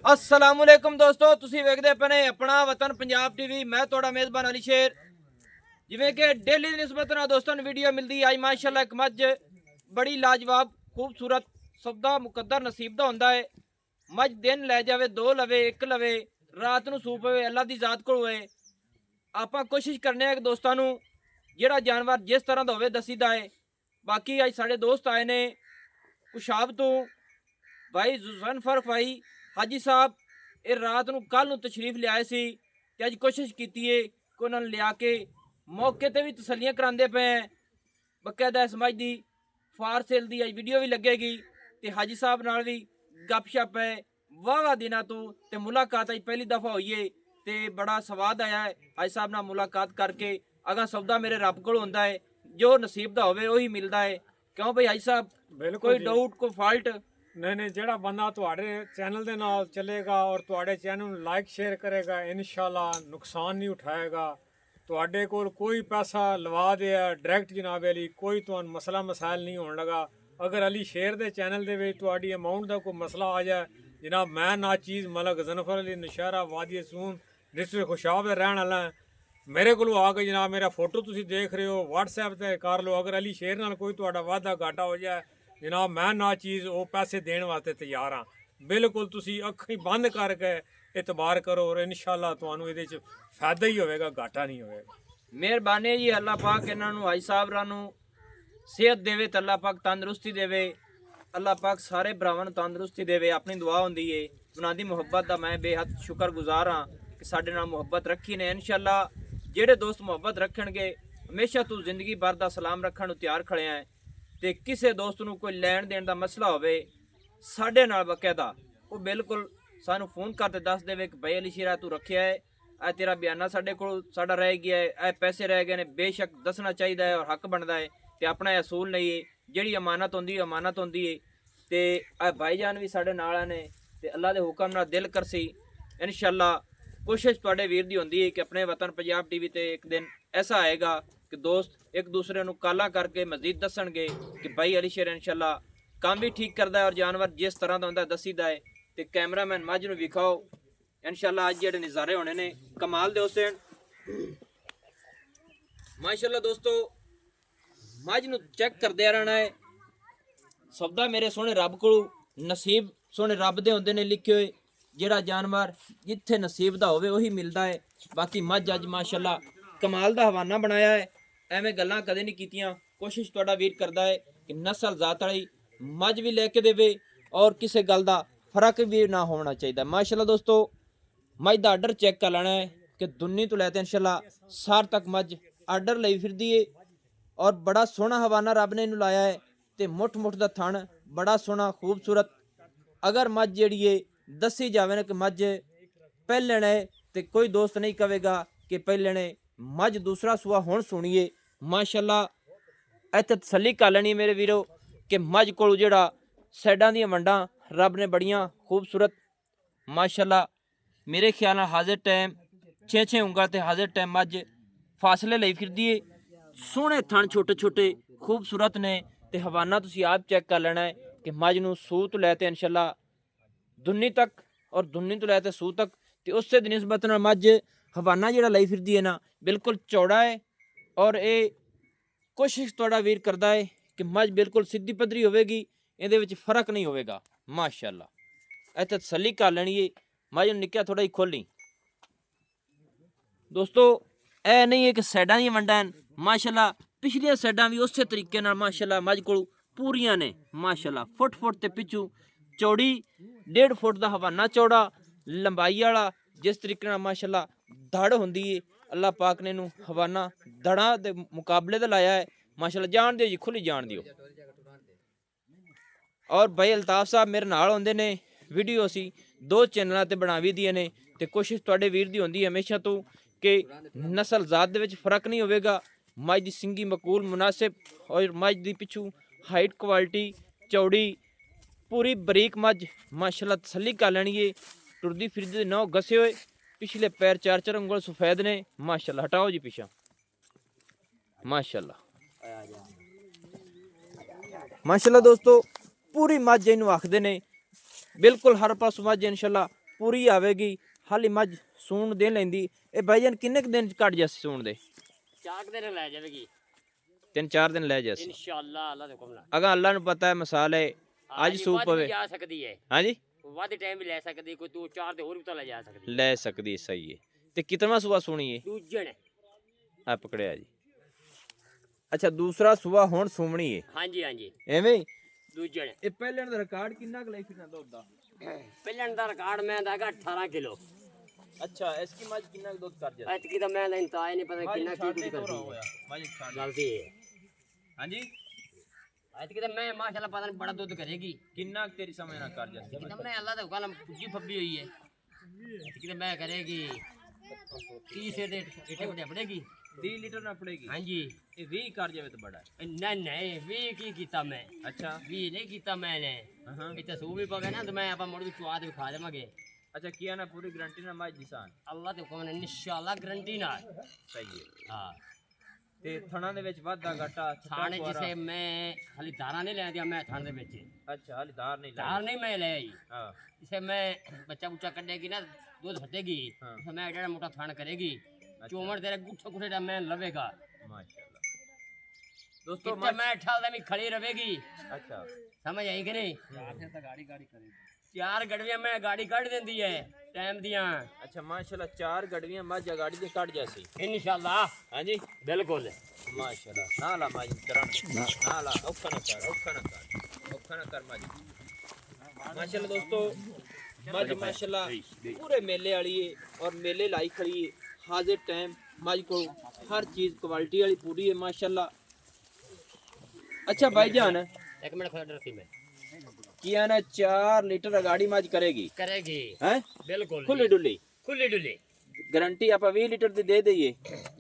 अस्सलामुअलैकुम दोस्तों, ਤੁਸੀਂ ਵੇਖਦੇ ਪਏ ਆਪਣਾ ਵਤਨ ਪੰਜਾਬ ਟੀਵੀ। ਮੈਂ ਤੁਹਾਡਾ ਮੇਜ਼ਬਾਨ ਅਲੀ ਸ਼ੇਰ। ਜਿਵੇਂ ਕਿ ਡੇਲੀ ਦੀ ਨਿਸਬਤ ਨਾਲ ਦੋਸਤਾਂ ਨੂੰ ਵੀਡੀਓ ਮਿਲਦੀ ਆਈ ਮਾਸ਼ਾਅੱਲਾ ਇੱਕ ਮੱਝ ਬੜੀ ਲਾਜਵਾਬ ਖੂਬਸੂਰਤ ਸੌਦਾ ਮੁਕੱਦਰ ਨਸੀਬ ਦਾ ਹੁੰਦਾ ਹੈ। ਮੱਝ ਦਿਨ ਲੈ ਜਾਵੇ, ਦੋ ਲਵੇ, ਇੱਕ ਲਵੇ, ਰਾਤ ਨੂੰ ਸੂਪ ਹੋਵੇ, ਅੱਲਾ ਦੀ ਜ਼ਾਤ ਕੋਲ ਹੋਏ। ਆਪਾਂ ਕੋਸ਼ਿਸ਼ ਕਰਨੇ ਆ ਕਿ ਦੋਸਤਾਂ ਨੂੰ ਜਿਹੜਾ ਜਾਨਵਰ ਜਿਸ ਤਰ੍ਹਾਂ ਦਾ ਹੋਵੇ ਦਸੀਦਾ ਹੈ। ਬਾਕੀ ਅੱਜ ਸਾਡੇ ਦੋਸਤ ਆਏ ਨੇ ਕੁਸ਼ਾਬ ਤੋਂ, भाई जुल्फर भाई हाजी साहब ये रात ਨੂੰ ਕੱਲ ਨੂੰ ਤਸ਼ਰੀਫ ਲਿਆਏ ਸੀ ਤੇ ਅੱਜ ਕੋਸ਼ਿਸ਼ ਕੀਤੀ ਏ ਕਿ ਉਹਨਾਂ ਨੂੰ ਲਿਆ ਕੇ ਮੌਕੇ ਤੇ ਵੀ ਤਸੱਲੀਆਂ ਕਰਾਉਂਦੇ ਪਏ। ਬਕਾਇਦਾ ਇਸ ਮੱਝ ਦੀ ਫਾਰ ਸੇਲ ਦੀ ਅੱਜ ਵੀਡੀਓ ਵੀ ਲੱਗੇਗੀ ਤੇ ਹਾਜੀ ਸਾਹਿਬ ਨਾਲ ਵੀ ਗੱਪਸ਼ਪ ਹੈ। ਵਾਵਾ ਦਿਨਾਂ ਤੋਂ ਤੇ ਮੁਲਾਕਾਤ ਅੱਜ ਪਹਿਲੀ ਦਫਾ ਹੋਈ ਏ ਤੇ ਬੜਾ ਸਵਾਦ ਆਇਆ ਹੈ ਹਾਜੀ ਸਾਹਿਬ ਨਾਲ ਮੁਲਾਕਾਤ ਕਰਕੇ। ਅਗਾ ਸੌਦਾ ਮੇਰੇ ਰੱਬ ਕੋਲ ਹੁੰਦਾ ਹੈ, ਜੋ ਨਸੀਬ ਦਾ ਹੋਵੇ ਉਹੀ ਮਿਲਦਾ ਹੈ। ਕਿਉਂ ਭਾਈ ਹਾਜੀ ਸਾਹਿਬ ਕੋਈ ਡਾਊਟ ਕੋਈ ਫਾਲਟ नहीं ਜਿਹੜਾ ਬੰਦਾ ਤੁਹਾਡੇ ਚੈਨਲ ਦੇ ਨਾਲ ਚੱਲੇਗਾ ਔਰ ਤੁਹਾਡੇ ਚੈਨਲ ਨੂੰ ਲਾਈਕ ਸ਼ੇਅਰ ਕਰੇਗਾ, ਇਨਸ਼ਾਅੱਲਾ ਨੁਕਸਾਨ ਨਹੀਂ ਉਠਾਏਗਾ। ਤੁਹਾਡੇ ਕੋਲ ਕੋਈ ਪੈਸਾ ਲਵਾ ਦਿਆ ਡਾਇਰੈਕਟ ਜਨਾਬ ਅਲੀ ਕੋਈ ਤੁਹਾਨੂੰ ਮਸਲਾ ਮਸਾਇਲ ਨਹੀਂ ਹੋਣ ਲਗਾ। ਅਗਰ ਅਲੀ ਸ਼ੇਰ ਦੇ ਚੈਨਲ ਦੇ ਵਿੱਚ ਤੁਹਾਡੀ ਅਮਾਉਂਟ ਦਾ ਕੋਈ ਮਸਲਾ ਆ ਜਾਏ ਜਨਾਬ, ਮੈਂ ਨਾ ਚੀਜ਼ ਮਲਕ ਜ਼ਨਫਰ ਅਲੀ ਨਸ਼ਾਰਾ ਵਾਦੀ ਸੂਨ ਡਿਸਟ੍ਰਿਕਟ ਖੁਸ਼ਾਬ ਦੇ ਰਹਿਣ ਵਾਲਾ ਮੇਰੇ ਕੋਲ ਆ ਕੇ ਜਨਾਬ ਮੇਰਾ ਫੋਟੋ ਤੁਸੀਂ ਦੇਖ ਰਹੇ ਹੋ WhatsApp ਤੇ ਕਰ ਲਓ। ਅਗਰ ਅਲੀ ਸ਼ੇਰ ਨਾਲ ਕੋਈ ਤੁਹਾਡਾ ਵਾਅਦਾ ਘਾਟਾ ਹੋ ਜਾਏ जनाब मैं ना चीज़ वो पैसे देने वास्ते तैयार हाँ। बिल्कुल तुसी अखी बंद करके एतबार करो और इंशाअल्लाह तुहानू इहदे च फायदा ही होवेगा, घाटा नहीं होवेगा। मेहरबानी जी, अल्लाह पाक इन्हां नू हाजी साहब रानू सेहत देवे ते अल्लाह पाक तंदुरुस्ती देवे। अल्लाह पाक सारे भरावां नू तंदुरुस्ती देवे। अपनी दुआ हुंदी है उन्हां दी मुहब्बत दा मैं बेहद शुक्रगुजार हाँ कि साडे नाल मुहब्बत रखी ने। इंशाअल्लाह जेड़े दोस्त मुहब्बत रखणगे हमेशा तू जिंदगी भर दा सलाम रखण नू तैयार खड़े हैं। ਤੇ ਕਿਸੇ ਦੋਸਤ ਨੂੰ ਕੋਈ ਲੈਣ ਦੇਣ ਦਾ ਮਸਲਾ ਹੋਵੇ ਸਾਡੇ ਨਾਲ ਬਕਾਇਦਾ ਉਹ ਬਿਲਕੁਲ ਸਾਨੂੰ ਫੋਨ ਕਰਕੇ ਦੱਸ ਦੇਵੇ ਕਿ ਭਾਈ ਅਲੀ ਸ਼ੇਰਾ ਤੂੰ ਰੱਖਿਆ ਹੈ, ਇਹ ਤੇਰਾ ਬਿਆਨਾ ਸਾਡੇ ਕੋਲ ਸਾਡਾ ਰਹਿ ਗਿਆ ਹੈ, ਇਹ ਪੈਸੇ ਰਹਿ ਗਏ ਨੇ। ਬੇਸ਼ੱਕ ਦੱਸਣਾ ਚਾਹੀਦਾ ਹੈ ਔਰ ਹੱਕ ਬਣਦਾ ਹੈ ਤੇ ਆਪਣਾ ਅਸੂਲ ਨਹੀਂ ਹੈ। ਜਿਹੜੀ ਅਮਾਨਤ ਹੁੰਦੀ ਹੈ ਅਮਾਨਤ ਹੁੰਦੀ ਹੈ ਤੇ ਇਹ ਭਾਈਜਾਨ ਵੀ ਸਾਡੇ ਨਾਲ ਨੇ ਤੇ ਅੱਲਾ ਦੇ ਹੁਕਮ ਨਾਲ ਦਿਲ ਕਰਸੀ ਇਨਸ਼ਾਅੱਲਾ ਕੋਸ਼ਿਸ਼ ਤੁਹਾਡੇ ਵੀਰ ਦੀ ਹੁੰਦੀ ਹੈ ਕਿ ਆਪਣੇ ਵਤਨ ਪੰਜਾਬ ਟੀਵੀ ਤੇ ਇੱਕ ਦਿਨ ਐਸਾ ਆਏਗਾ कि दोस्त एक दूसरे ਨੂੰ ਕਾਲਾ ਕਰਕੇ ਮਜ਼ੀਦ ਦੱਸਣਗੇ ਕਿ ਭਾਈ ਅਲੀ ਸ਼ੇਰ ਇਨਸ਼ਾਅੱਲਾ ਕੰਮ ਵੀ ਠੀਕ ਕਰਦਾ ਹੈ ਔਰ ਜਾਨਵਰ ਜਿਸ ਤਰ੍ਹਾਂ ਦਾ ਹੁੰਦਾ ਦੱਸੀਦਾ ਹੈ। ਤੇ ਕੈਮਰਾਮੈਨ ਮੱਝ ਨੂੰ ਵਿਖਾਓ ਇਨਸ਼ਾਅੱਲਾ ਅੱਜ ਜਿਹੜੇ ਨਜ਼ਾਰੇ ਹੋਣੇ ਨੇ ਕਮਾਲ ਦੇ ਹੁਸੈਨ ਮਾਸ਼ਾਅੱਲਾ। ਦੋਸਤੋ ਮੱਝ ਨੂੰ ਚੈੱਕ ਕਰਦੇ ਰਹਿਣਾ ਹੈ। ਸੌਦਾ ਮੇਰੇ ਸੋਹਣੇ ਰੱਬ ਕੋਲ ਨਸੀਬ ਸੋਹਣੇ ਰੱਬ ਦੇ ਹੁੰਦੇ ਨੇ ਲਿਖੇ ਹੋਏ। ਜਿਹੜਾ ਜਾਨਵਰ ਜਿੱਥੇ ਨਸੀਬ ਦਾ ਹੋਵੇ ਉਹੀ ਮਿਲਦਾ ਹੈ। ਬਾਕੀ ਮੱਝ ਅੱਜ ਮਾਸ਼ਾਅੱਲਾ ਕਮਾਲ ਦਾ ਹਵਾਨਾ ਬਣਾਇਆ ਹੈ। ਐਵੇਂ ਗੱਲਾਂ ਕਦੇ ਨਹੀਂ ਕੀਤੀਆਂ। ਕੋਸ਼ਿਸ਼ ਤੁਹਾਡਾ ਵੀਰ ਕਰਦਾ ਹੈ ਕਿ ਨਸਲ ਜ਼ਾਤ ਵਾਲੀ ਮੱਝ ਵੀ ਲੈ ਕੇ ਦੇਵੇ ਔਰ ਕਿਸੇ ਗੱਲ ਦਾ ਫਰਕ ਵੀ ਨਾ ਹੋਣਾ ਚਾਹੀਦਾ। ਮਾਸ਼ਾਅੱਲਾ ਦੋਸਤੋ ਮੱਝ ਦਾ ਆਰਡਰ ਚੈੱਕ ਕਰ ਲੈਣਾ ਹੈ ਕਿ ਦੁੰਨੀ ਤੋਂ ਲੈ ਕੇ ਇਨਸ਼ਾਅੱਲਾ ਸਾਰ ਤੱਕ ਮੱਝ ਆਰਡਰ ਲਈ ਫਿਰਦੀ ਏ ਔਰ ਬੜਾ ਸੋਹਣਾ ਹਵਾਨਾ ਰੱਬ ਨੇ ਇਹਨੂੰ ਲਾਇਆ ਹੈ ਤੇ ਮੁੱਠ ਮੁੱਠ ਦਾ ਥਣ ਬੜਾ ਸੋਹਣਾ ਖੂਬਸੂਰਤ। ਅਗਰ ਮੱਝ ਜਿਹੜੀ ਏ ਦੱਸੀ ਜਾਵੇ ਨਾ ਕਿ ਮੱਝ ਪਹਿਲਣ ਹੈ ਤੇ ਕੋਈ ਦੋਸਤ ਨਹੀਂ ਕਹੇਗਾ ਕਿ ਪਹਿਲਣ ਹੈ। ਮੱਝ ਦੂਸਰਾ ਸੂਆ ਹੁਣ ਸੁਣੀਏ ਮਾਸ਼ਾਅੱਲਾ। ਇੱਥੇ ਤਸੱਲੀ ਕਰ ਲੈਣੀ ਮੇਰੇ ਵੀਰੋ ਕਿ ਮੱਝ ਕੋਲ ਜਿਹੜਾ ਸਾਈਡਾਂ ਦੀਆਂ ਵੰਡਾਂ ਰੱਬ ਨੇ ਬੜੀਆਂ ਖੂਬਸੂਰਤ ਮਾਸ਼ਾਅੱਲਾ ਮੇਰੇ ਖਿਆਲ ਨਾਲ ਹਾਜ਼ਰ ਟਾਈਮ 6 ਉਂਗਲ ਤੇ ਹਾਜ਼ਰ ਟਾਈਮ ਮੱਝ ਫਾਸਲੇ ਲਈ ਫਿਰਦੀ ਏ। ਸੋਹਣੇ ਥਣ ਛੋਟੇ ਛੋਟੇ ਖੂਬਸੂਰਤ ਨੇ ਤੇ ਹਵਾਨਾ ਤੁਸੀਂ ਆਪ ਚੈੱਕ ਕਰ ਲੈਣਾ ਹੈ ਕਿ ਮੱਝ ਨੂੰ ਸੂਹ ਤੋਂ ਲੈ ਕੇ ਇਨਸ਼ਾਅੱਲਾ ਦੁੰਨੀ ਤੱਕ ਔਰ ਦੁੰਨੀ ਤੋਂ ਲੈ ਕੇ ਸੂਹ ਤੱਕ ਤੇ ਉਸੇ ਦੀ ਨਿਸਬਤ ਨਾਲ ਮੱਝ ਹਵਾਨਾ ਜਿਹੜਾ ਲਈ ਫਿਰਦੀ ਹੈ ਨਾ ਬਿਲਕੁਲ ਚੌੜਾ ਹੈ ਔਰ ਇਹ ਕੋਸ਼ਿਸ਼ ਤੁਹਾਡਾ ਵੀਰ ਕਰਦਾ ਹੈ ਕਿ ਮੱਝ ਬਿਲਕੁਲ ਸਿੱਧੀ ਪੱਧਰੀ ਹੋਵੇਗੀ, ਇਹਦੇ ਵਿੱਚ ਫਰਕ ਨਹੀਂ ਹੋਵੇਗਾ ਮਾਸ਼ਾਅੱਲਾ। ਇੱਥੇ ਤਸੱਲੀ ਕਰ ਲੈਣੀ ਹੈ। ਮੱਝ ਨੂੰ ਨਿੱਕਿਆ ਥੋੜਾ ਹੀ ਖੋਲੀ ਦੋਸਤੋ। ਇਹ ਨਹੀਂ ਹੈ ਕਿ ਸਾਈਡਾਂ ਦੀਆਂ ਵੰਡਾਂ ਮਾਸ਼ਾਅੱਲਾ, ਪਿਛਲੀਆਂ ਸਾਈਡਾਂ ਵੀ ਉਸੇ ਤਰੀਕੇ ਨਾਲ ਮਾਸ਼ਾਅੱਲਾ ਮੱਝ ਕੋਲ ਪੂਰੀਆਂ ਨੇ ਮਾਸ਼ਾਅੱਲਾ। ਫੁੱਟ ਤੇ ਪਿੱਛੂ ਚੌੜੀ 1.5 ਫੁੱਟ ਦਾ ਹਵਾਨਾ ਚੌੜਾ ਲੰਬਾਈ ਵਾਲਾ ਜਿਸ ਤਰੀਕੇ ਨਾਲ ਮਾਸ਼ਾਅੱਲਾ ਧੜ ਹੁੰਦੀ ਏ। ਅੱਲਾਹ ਪਾਕ ਨੇ ਇਹਨੂੰ ਹਵਾਨਾ ਧੜਾਂ ਦੇ ਮੁਕਾਬਲੇ ਤੇ ਲਾਇਆ ਹੈ ਮਾਸ਼ਾਅੱਲਾ। ਜਾਣ ਦਿਓ ਜੀ, ਖੁੱਲੀ ਜਾਣ ਦਿਓ। ਔਰ ਭਾਈ ਅਲਤਾਫ ਸਾਹਿਬ ਮੇਰੇ ਨਾਲ ਹੁੰਦੇ ਨੇ। ਵੀਡੀਓ ਅਸੀਂ 2 ਚੈਨਲਾਂ ਤੇ ਬਣਾਵੀ ਦੀਆਂ ਨੇ ਤੇ ਕੋਸ਼ਿਸ਼ ਤੁਹਾਡੇ ਵੀਰ ਦੀ ਹੁੰਦੀ ਹਮੇਸ਼ਾ ਤੋਂ ਕਿ ਨਸਲ ਜ਼ਾਤ ਦੇ ਵਿੱਚ ਫਰਕ ਨਹੀਂ ਹੋਵੇਗਾ। ਮੱਝ ਦੀ ਸਿੰਗੀ ਮਕੂਲ ਮੁਨਾਸਿਬ ਔਰ ਮੱਝ ਦੀ ਪਿੱਛੂ ਹਾਈਟ ਕੁਆਲਿਟੀ ਚੌੜੀ ਪੂਰੀ ਬਰੀਕ ਮੱਝ ਮਾਸ਼ਾਅੱਲਾ ਤਸੱਲੀ ਕਰ ਲੈਣੀ ਏ। ਟੁਰਦੀ ਫਿਰਦੀ ਦੇ ਨੌ ਗਸੇ ਹੋਏ पिछले पैर 4 ਉਂਗਲ सफेद ने माशाल्लाह। हटाओ जी पीछा माशाल्लाह माशाल्लाह दोस्तों पूरी मझ इनू आखते ने बिल्कुल हर पासों मझ इंशाल्लाह ਪੂਰੀ ਆਵੇਗੀ। ਹਾਲੀ ਮੱਝ ਸੂਣ ਦੇ ਲੈਂਦੀ। ਇਹ ਭਾਈਜਾਨ ਕਿੰਨੇ ਕੁ ਦਿਨ ਚ ਕੱਢ ਜਾਸੀ ਸੂਣ ਦੇ? 4 ਦਿਨ ਲੈ ਜਾਵੇਗੀ 3-4 ਦਿਨ ਲੈ ਜਾਸੀ ਇਨਸ਼ਾਅੱਲਾ। ਅੱਲਾ ਦੇ ਹੁਕਮ ਨਾਲ ਅਗਾ ਅੱਲਾ ਨੂੰ ਪਤਾ ਹੈ ਮਿਸਾਲ ਹੈ ਅੱਜ ਸੂਪ ਵੱਧ ਪਵੇ ਵੀ ਜਾ ਸਕਦੀ ਹੈ, ਹਾਂਜੀ ਵੱਧ ਟਾਈਮ ਵੀ ਲੈ ਸਕਦੀ, ਕੋਈ 2-4 ਤੇ ਹੋਰ ਵੀ ਤਾਂ ਲੈ ਜਾ ਸਕਦੀ। ਲੈ ਸਕਦੀ ਸਹੀ ਹੈ। ਤੇ ਕਿਤਨਾ ਸੂਆ ਸੁਣੀ ਹੈ? ਦੂਜਣ ਆ ਪਕੜਿਆ ਜੀ। ਅੱਛਾ ਦੂਸਰਾ ਸੂਆ ਹੁਣ ਸੁਮਣੀ ਹੈ ਹਾਂਜੀ ਹਾਂਜੀ ਐਵੇਂ ਹੀ? ਦੂਜਣ। ਇਹ ਪਹਿਲੇ ਦਾ ਰਿਕਾਰਡ ਕਿੰਨਾ ਕੁ ਲੈ ਫਿਰਨਾ ਦੁੱਧ ਦਾ? ਪਹਿਲਣ ਦਾ ਰਿਕਾਰਡ ਮੈਂ ਦਾਗਾ 18 ਕਿਲੋ। ਅੱਛਾ ਇਸ ਕੀ ਮੱਝ ਕਿੰਨਾ ਕੁ ਦੁੱਧ ਕਰ ਜਾ? ਐਤਕੀ ਤਾਂ ਮੈਂ ਲੈਣ ਤਾਂ ਆਇਆ ਨਹੀਂ ਪਤਾ ਕਿੰਨਾ ਕੀ ਕੁਝ ਕਰਦੀ ਹੈ। ਮੱਝ ਛੱਡ ਗਲਤੀ ਹੈ ਹਾਂਜੀ ਐਤਕੀ ਤਾਂ ਮੈਂ ਮਾਸ਼ਾਅੱਲਾ ਪਤਾ ਨਹੀਂ ਬੜਾ ਦੁੱਧ ਕਰੇਗੀ। ਕਿੰਨਾ ਕੁ ਤੇਰੀ ਸਮਝ ਨਾਲ ਕਰ ਜਾ? ਐਤਕੀ ਤਾਂ ਮੈਂ ਅੱਲਾ ਦੇ ਹੁਕਮ ਨਾਲ ਪੁੱਜੀ ਫੱਬੀ ਹੋਈ ਹੈ। ਐਤਕੀ ਤਾਂ ਮੈਂ ਕਰੇਗੀ 30 ਦੇ ਇੱਟੇ ਉੱਤੇ ਪੜੇਗੀ 30 ਲੀਟਰ ਨਾ ਪੜੇਗੀ। ਹਾਂਜੀ ਇਹ 20 ਕਰ ਜਾਵੇ ਤਾਂ ਬੜਾ ਹੈ। ਨਹੀਂ ਨਹੀਂ ਵੀ ਕੀ ਕੀਤਾ ਮੈਂ? ਅੱਛਾ ਵੀ ਨਹੀਂ ਕੀਤਾ ਮੈਨੇ। ਹਾਂ ਇੱਥੇ ਸੂ ਵੀ ਪਵੇ ਨਾ ਤੇ ਮੈਂ ਆਪਾਂ ਮੁੜ ਕੇ ਚੁਆਦ ਵੀ ਖਾ ਦੇਵਾਂਗੇ। ਅੱਛਾ ਕੀ ਨਾ ਪੂਰੀ ਗਾਰੰਟੀ ਨਾਲ ਮੱਝ ਦਿਸਾਨ? ਅੱਲਾ ਦੇ ਹੁਕਮ ਨਾਲ ਇਨਸ਼ਾਅੱਲਾ ਗਰੰਟੀ ਨਾਲ। ਸਹੀ ਹੈ। ਹਾਂ ਤੇ ਥਣਾ ਦੇ ਵਿੱਚ ਵਾਧਾ ਘਾਟਾ ਥਾਣੇ ਜਿਸੇ ਮੈਂ ਹਾਲੀ ਧਾਰਾਂ ਨਹੀਂ ਲੈਂਦਿਆ ਮੈਂ ਥਾਣ ਦੇ ਵਿੱਚ ਅੱਛਾ ਹਾਲੀ ਧਾਰ ਨਹੀਂ ਧਾਰ ਨਹੀਂ ਮੈਂ ਲੈ ਆਈ। ਹਾਂ ਜਿਸੇ ਮੈਂ ਬੱਚਾ ਬੁੱਚਾ ਕੱਢੇਗੀ ਨਾ ਦੁੱਧ ਫਟੇਗੀ ਹਾਂ। ਤੇ ਮੈਂ ਜਿਹੜਾ ਮੋਟਾ ਥਾਣ ਕਰੇਗੀ ਚੋਮਣ ਤੇਰੇ ਗੁੱਠੇ ਗੁੱਠੇ ਦਾ ਮੈਂ ਲਵੇਗਾ ਮਾਸ਼ਾਅੱਲਾ ਦੋਸਤੋ ਕਿਤੇ ਮੈਂ ਠਾਲ ਦੇ ਵੀ ਖੜੀ ਰਵੇਗੀ। ਅੱਛਾ ਸਮਝ ਆਈ ਕਿ ਨਹੀਂ? ਚਾਰ ਗੜਵੀਆਂ ਮੈਂ ਗਾੜੀ ਕੱਢ ਦਿੰਦੀ ਹੈ ਟਾਈਮ ਦੀਆਂ ਅੱਛਾ ਮਾਸ਼ਾਅੱਲਾ 4 ਗੜਵੀਆਂ ਮੱਝ ਗਾੜੀ ਦੇ ਕੱਢ ਜਾਸੀ ਇਨਸ਼ਾਅੱਲਾ। ਹਾਂਜੀ ਬਿਲਕੁਲ ਮਾਸ਼ਾਅੱਲਾ ਨਾ ਲਾ ਮੱਝ ਕਰਨ ਨਾ ਲਾ ਔਖਾ ਨਾ ਕਰ ਮੱਝ ਮਾਸ਼ਾਅੱਲਾ ਦੋਸਤੋ ਮੱਝ ਮਾਸ਼ਾਅੱਲਾ ਪੂਰੇ ਮੇਲੇ ਵਾਲੀ ਹੈ ਔਰ ਮੇਲੇ ਲਾਈ ਖੜੀ ਹੈ ਹਾਜ਼ਰ टाइम मज को हर चीज क्वालिटी वाली पूरी है माशाल्लाह। अच्छा भाईजान एक मिनट खड़ा रखी मैं किया ना 4 लीटर गाड़ी मज करेगी हैं बिल्कुल खुली डुली खुली गारंटी आप 20 लीटर दी दे दइए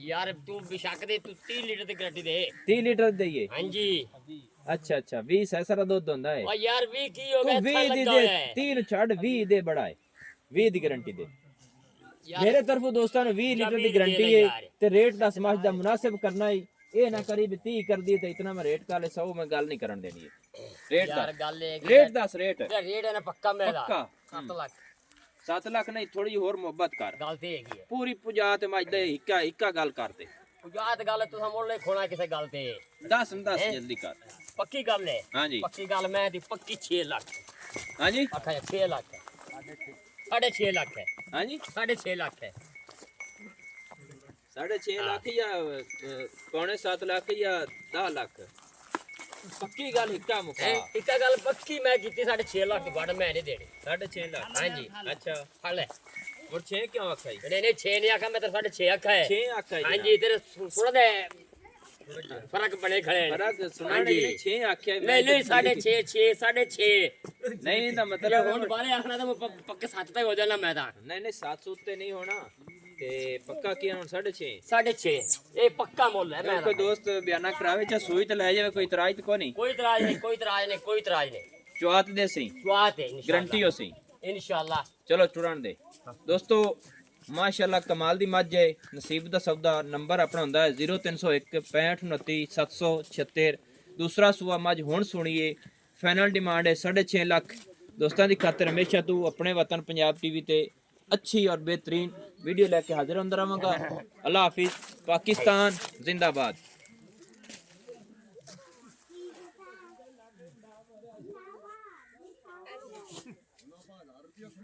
यार तू बेशक दे तू 30 लीटर की गारंटी दे 30 लीटर दइए हां जी। अच्छा 20 ऐसा दूध होता है ओ यार 20 की हो गया 20 दी दे 3 छड़ 20 दे बड़ा है 20 दी गारंटी दे मेरे तरफों दोस्तों ने 20 लीटर की गारंटी है ते रेट दा समाज दा मुनासिब करना है ये ना करी भी 30 कर दी तो इतना मैं रेट का ले 100 में गल नहीं करन देनी है रेट दा यार गल है रेट दस रेट रेट है ना पक्का मेरा पक्का 7 लाख 7 लाख नहीं थोड़ी और मोहब्बत कर गलती हैगी है पूरी पुजा ते मज दे इक्का गल करते पुजात गल तू मोड़ ले खोना किसे गल ते 10 जल्दी कर पक्की गल है। हां जी पक्की गल मैं दी पक्की 6 लाख हां जी आखा 6 लाख है 6.5 लाख है हां जी 6.5 लाख है 6.5 लाख या 6.5 लाख या 10 लाख पक्की गल हिक्का मुका इक्का गल पक्की मैं कीती 6.5 लाख की बड़ मैं नहीं देनी 6.5 लाख हां जी। अच्छा फड़ ले और 6 क्यों आखा नहीं 6 नहीं आखा मैं तो 6.5 आखा है 6 आखा हां जी तेरे थोड़ा दे फर्क बने खड़े हैं। फर्क सुना हाँ जी। नहीं 6 आखा नहीं 6.5 नहीं दा ये मतलब हुन बारे आखना तो पक्के 7 तक हो जाना मैं ता नहीं 700 उत्ते नहीं होना ते पक्का किया हुन 6.5 6.5 ये पक्का मोल है मैं कोई दोस्त बयाना करावे चा सुई ते ले जावे कोई इतराज तो को नहीं कोई इतराज नहीं कोई इतराज नहीं कोई इतराज नहीं चौथ दे सी बात है गारंटी हो सी इंशाल्लाह। चलो चुड़न दे दोस्तों माशाल्लाह कमाल दी मज है नसीब दा सौदा नंबर अपना हुंदा है 0301 65 29 776 दूसरा सुआ मज हुण सुनिए फाइनल डिमांड है 6.5 लाख दोस्तों की खातिर हमेशा तू अपने वतन पंजाब टीवी ते अच्छी और बेहतरीन वीडियो लेके हाजिर होंदा रहांगा। अल्लाह हाफिज पाकिस्तान जिंदाबाद।